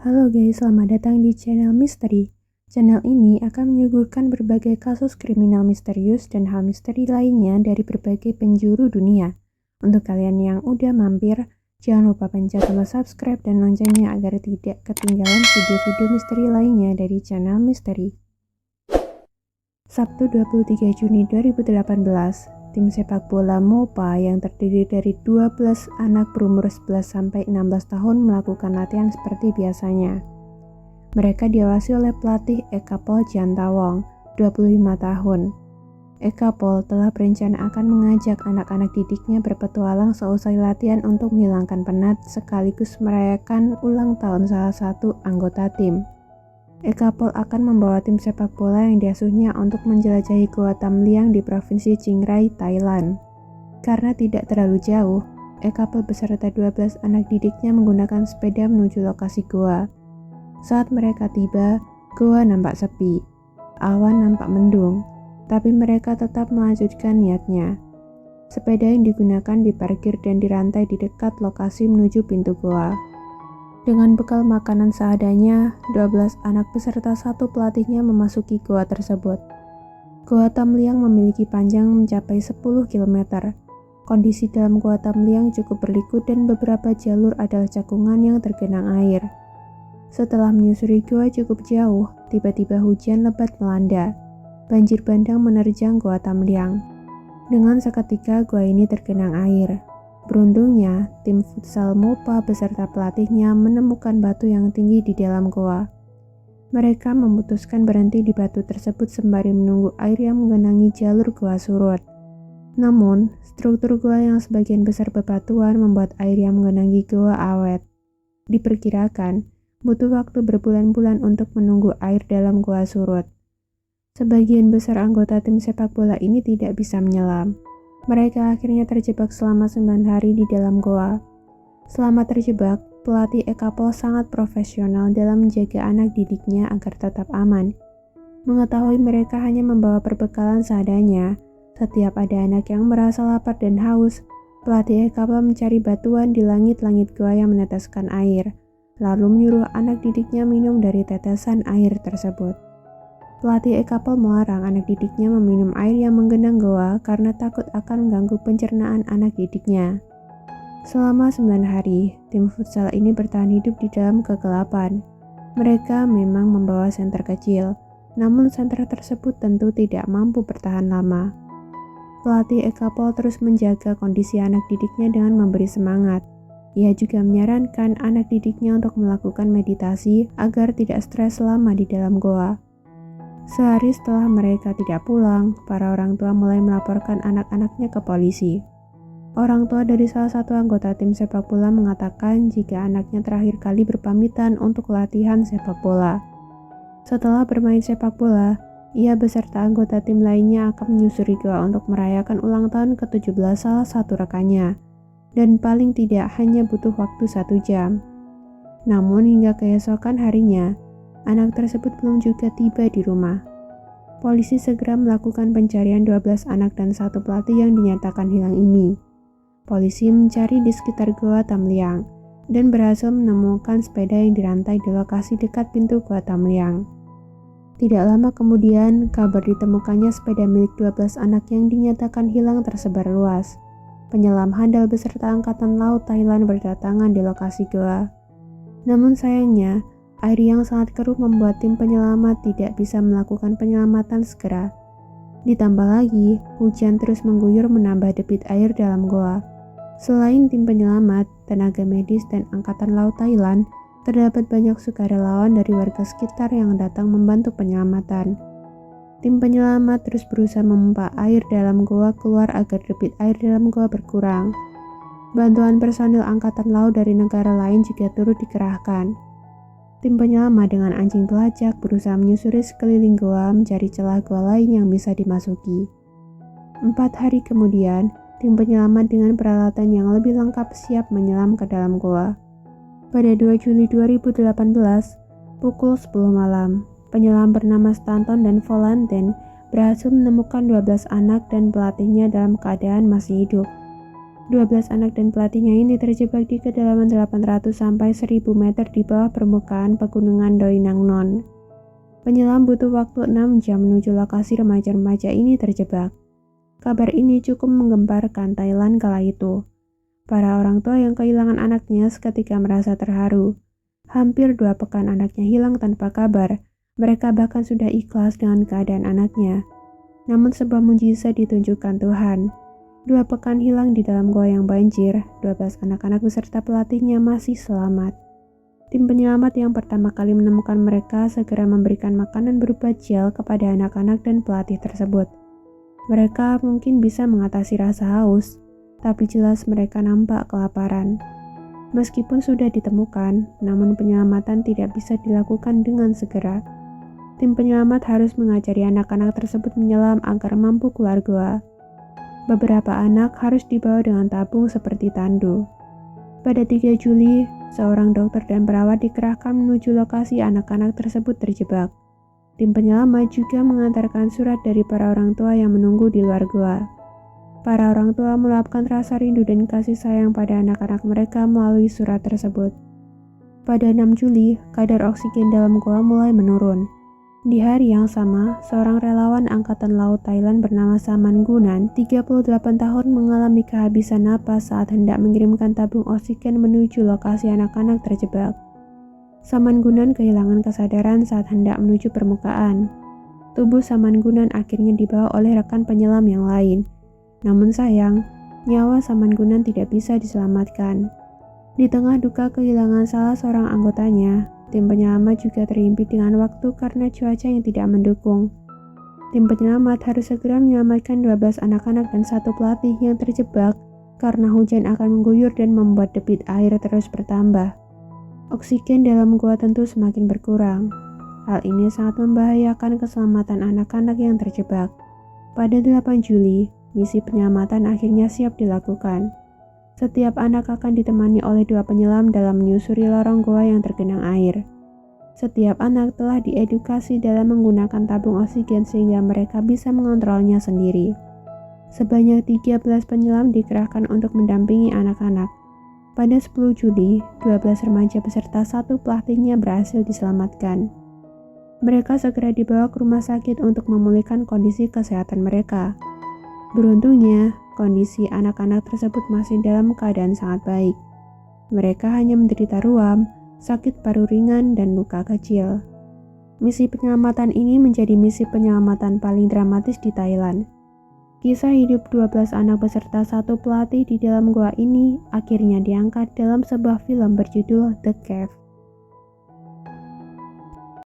Halo guys, selamat datang di channel Misteri. Channel ini akan menyuguhkan berbagai kasus kriminal misterius dan hal misteri lainnya dari berbagai penjuru dunia. Untuk kalian yang udah mampir, jangan lupa pencet tombol subscribe dan loncengnya agar tidak ketinggalan video-video misteri lainnya dari channel Misteri. Sabtu 23 Juni 2018, tim sepak bola MOPA yang terdiri dari 12 anak berumur 11-16 tahun melakukan latihan seperti biasanya. Mereka diawasi oleh pelatih Eka Pol Jantawong, 25 tahun. Eka Pol telah berencana akan mengajak anak-anak didiknya berpetualang seusai latihan untuk menghilangkan penat sekaligus merayakan ulang tahun salah satu anggota tim. Eka Pol akan membawa tim sepak bola yang diasuhnya untuk menjelajahi Goa Tam Liang di Provinsi Chiang Rai, Thailand. Karena tidak terlalu jauh, Eka Pol beserta 12 anak didiknya menggunakan sepeda menuju lokasi goa. Saat mereka tiba, goa nampak sepi. Awan nampak mendung, tapi mereka tetap melanjutkan niatnya. Sepeda yang digunakan diparkir dan dirantai di dekat lokasi menuju pintu goa. Dengan bekal makanan seadanya, 12 anak beserta satu pelatihnya memasuki goa tersebut. Goa Tam Liang memiliki panjang mencapai 10 km. Kondisi dalam Goa Tam Liang cukup berliku dan beberapa jalur adalah cekungan yang tergenang air. Setelah menyusuri goa cukup jauh, tiba-tiba hujan lebat melanda. Banjir bandang menerjang Goa Tam Liang. Dengan seketika goa ini tergenang air. Beruntungnya, tim futsal MOPA beserta pelatihnya menemukan batu yang tinggi di dalam goa. Mereka memutuskan berhenti di batu tersebut sembari menunggu air yang menggenangi jalur goa surut. Namun, struktur goa yang sebagian besar bebatuan membuat air yang menggenangi goa awet. Diperkirakan, butuh waktu berbulan-bulan untuk menunggu air dalam goa surut. Sebagian besar anggota tim sepak bola ini tidak bisa menyelam. Mereka akhirnya terjebak selama 9 hari di dalam goa. Selama terjebak, pelatih Eka Pol sangat profesional dalam menjaga anak didiknya agar tetap aman. Mengetahui mereka hanya membawa perbekalan seadanya, setiap ada anak yang merasa lapar dan haus, pelatih Eka Pol mencari batuan di langit-langit goa yang meneteskan air, lalu menyuruh anak didiknya minum dari tetesan air tersebut. Pelatih Eka Pol melarang anak didiknya meminum air yang menggenang goa karena takut akan mengganggu pencernaan anak didiknya. Selama 9 hari, tim futsal ini bertahan hidup di dalam kegelapan. Mereka memang membawa senter kecil, namun senter tersebut tentu tidak mampu bertahan lama. Pelatih Eka Pol terus menjaga kondisi anak didiknya dengan memberi semangat. Ia juga menyarankan anak didiknya untuk melakukan meditasi agar tidak stres selama di dalam goa. Sehari setelah mereka tidak pulang, para orang tua mulai melaporkan anak-anaknya ke polisi. Orang tua dari salah satu anggota tim sepak bola mengatakan jika anaknya terakhir kali berpamitan untuk latihan sepak bola. Setelah bermain sepak bola, ia beserta anggota tim lainnya akan menyusuri goa untuk merayakan ulang tahun ke-17 salah satu rekannya, dan paling tidak hanya butuh waktu 1 jam. Namun hingga keesokan harinya, anak tersebut belum juga tiba di rumah. Polisi segera melakukan pencarian 12 anak dan satu pelatih yang dinyatakan hilang ini. Polisi mencari di sekitar Goa Tam Liang dan berhasil menemukan sepeda yang dirantai di lokasi dekat pintu Goa Tam Liang. Tidak lama kemudian, kabar ditemukannya sepeda milik 12 anak yang dinyatakan hilang tersebar luas. Penyelam handal beserta Angkatan Laut Thailand berdatangan di lokasi goa. Namun sayangnya, air yang sangat keruh membuat tim penyelamat tidak bisa melakukan penyelamatan segera. Ditambah lagi, hujan terus mengguyur menambah debit air dalam goa. Selain tim penyelamat, tenaga medis, dan Angkatan Laut Thailand, terdapat banyak sukarelawan dari warga sekitar yang datang membantu penyelamatan. Tim penyelamat terus berusaha memompa air dalam goa keluar agar debit air dalam goa berkurang. Bantuan personil Angkatan Laut dari negara lain juga turut dikerahkan. Tim penyelamat dengan anjing pelacak berusaha menyusuri sekeliling goa mencari celah goa lain yang bisa dimasuki. 4 hari kemudian, tim penyelamat dengan peralatan yang lebih lengkap siap menyelam ke dalam goa. Pada 2 Juli 2018, pukul 10 malam, penyelam bernama Stanton dan Volanten berhasil menemukan 12 anak dan pelatihnya dalam keadaan masih hidup. 12 anak dan pelatihnya ini terjebak di kedalaman 800 sampai 1000 meter di bawah permukaan pegunungan Doi Nang Non. Penyelam butuh waktu 6 jam menuju lokasi remaja-remaja ini terjebak. Kabar ini cukup menggemparkan Thailand kala itu. Para orang tua yang kehilangan anaknya seketika merasa terharu. Hampir 2 pekan anaknya hilang tanpa kabar. Mereka bahkan sudah ikhlas dengan keadaan anaknya. Namun sebuah mukjizat ditunjukkan Tuhan. 2 pekan hilang di dalam goa yang banjir, 12 anak-anak beserta pelatihnya masih selamat. Tim penyelamat yang pertama kali menemukan mereka segera memberikan makanan berupa gel kepada anak-anak dan pelatih tersebut. Mereka mungkin bisa mengatasi rasa haus, tapi jelas mereka nampak kelaparan. Meskipun sudah ditemukan, namun penyelamatan tidak bisa dilakukan dengan segera. Tim penyelamat harus mengajari anak-anak tersebut menyelam agar mampu keluar goa. Beberapa anak harus dibawa dengan tabung seperti tandu. Pada 3 Juli, seorang dokter dan perawat dikerahkan menuju lokasi anak-anak tersebut terjebak. Tim penyelamat juga mengantarkan surat dari para orang tua yang menunggu di luar goa. Para orang tua meluapkan rasa rindu dan kasih sayang pada anak-anak mereka melalui surat tersebut. Pada 6 Juli, kadar oksigen dalam goa mulai menurun. Di hari yang sama, seorang relawan Angkatan Laut Thailand bernama Saman Gunan, 38 tahun, mengalami kehabisan napas saat hendak mengirimkan tabung oksigen menuju lokasi anak-anak terjebak. Saman Gunan kehilangan kesadaran saat hendak menuju permukaan. Tubuh Saman Gunan akhirnya dibawa oleh rekan penyelam yang lain. Namun sayang, nyawa Saman Gunan tidak bisa diselamatkan. Di tengah duka kehilangan salah seorang anggotanya, tim penyelamat juga terhimpit dengan waktu karena cuaca yang tidak mendukung. Tim penyelamat harus segera menyelamatkan 12 anak-anak dan 1 pelatih yang terjebak karena hujan akan mengguyur dan membuat debit air terus bertambah. Oksigen dalam gua tentu semakin berkurang. Hal ini sangat membahayakan keselamatan anak-anak yang terjebak. Pada 8 Juli, misi penyelamatan akhirnya siap dilakukan. Setiap anak akan ditemani oleh 2 penyelam dalam menyusuri lorong goa yang tergenang air. Setiap anak telah diedukasi dalam menggunakan tabung oksigen sehingga mereka bisa mengontrolnya sendiri. Sebanyak 13 penyelam dikerahkan untuk mendampingi anak-anak. Pada 10 Juli, 12 remaja beserta 1 pelatihnya berhasil diselamatkan. Mereka segera dibawa ke rumah sakit untuk memulihkan kondisi kesehatan mereka. Beruntungnya, kondisi anak-anak tersebut masih dalam keadaan sangat baik. Mereka hanya menderita ruam, sakit paru ringan, dan luka kecil. Misi penyelamatan ini menjadi misi penyelamatan paling dramatis di Thailand. Kisah hidup 12 anak beserta 1 pelatih di dalam goa ini akhirnya diangkat dalam sebuah film berjudul The Cave.